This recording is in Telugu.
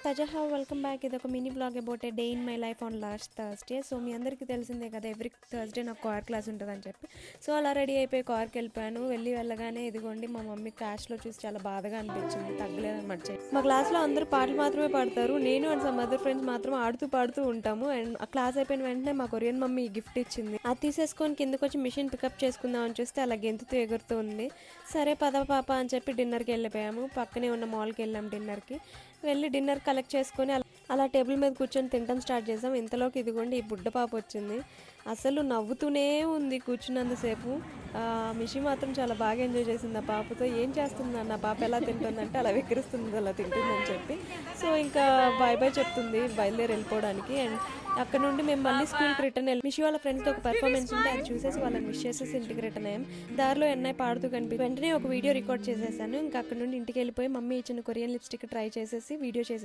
తజహా వెల్కమ్ బ్యాక్. ఇది ఒక mini blog about a day in my life on last Thursday. So మీ అందరికీ తెలిసిందే కదా, ఎవ్రీ థర్స్డే నాకు కార్ క్లాస్ ఉంటుందని చెప్పి. సో అలా రెడీ అయిపోయి కార్కి వెళ్ళిపోయాను. వెళ్ళగానే ఇదిగోండి మా మమ్మీ క్యాష్లో చూసి చాలా బాధగా అనిపించింది. తగ్గలేదన్నమాట చేయి. మా క్లాస్లో అందరూ పాటలు మాత్రమే పాడతారు. నేను అండ్ సమ్ అదర్ ఫ్రెండ్స్ మాత్రం ఆడుతూ పాడుతూ ఉంటాము. అండ్ ఆ క్లాస్ అయిపోయిన వెంటనే మా కొరియన్ మమ్మీ గిఫ్ట్ ఇచ్చింది. అది తీసేసుకొని కిందకి వచ్చి మిషన్ పికప్ చేసుకుందాం అని చూస్తే అలా గెంతుతూ ఎగురుతూ ఉంది. సరే పద పాప అని చెప్పి డిన్నర్కి వెళ్ళిపోయాము. పక్కనే ఉన్న మాల్కి వెళ్ళాం డిన్నర్కి. వెళ్ళి డిన్నర్ కలెక్ట్ చేసుకొని అలా టేబుల్ మీద కూర్చొని తినడం స్టార్ట్ చేసాం. ఇంతలోకి ఇదిగోండి ఈ బుడ్డ పాప వచ్చింది. అసలు నవ్వుతూనే ఉంది కూర్చున్నంతసేపు. మిషి మాత్రం చాలా బాగా ఎంజాయ్ చేసింది ఆ పాపతో. ఏం చేస్తుంది అన్న పాప ఎలా తింటుందంటే అలా వికరిస్తుంది, అలా తింటుందని చెప్పి. సో ఇంకా బాయ్ బాయ్ చెప్తుంది బయలుదేరి వెళ్ళిపోవడానికి. అండ్ అక్కడ నుండి మేము మళ్ళీ స్కూల్కి రిటర్న్ వెళ్ళి మిషి వాళ్ళ ఫ్రెండ్స్తో ఒక పర్ఫార్మెన్స్ ఉంటే అది చూసేసి వాళ్ళని విష్ చేసేసి ఇంటికి రిటర్న్ అయ్యాం. దారిలో ఎన్నై పాడుతూ కనిపి వెంటనే ఒక వీడియో రికార్డ్ చేసేసాను. ఇంకా అక్కడ నుండి ఇంటికి వెళ్ళిపోయి మమ్మీ ఇచ్చిన కొరియన్ లిప్స్టిక్ ట్రై చేసేసి వీడియో చేసేసాను.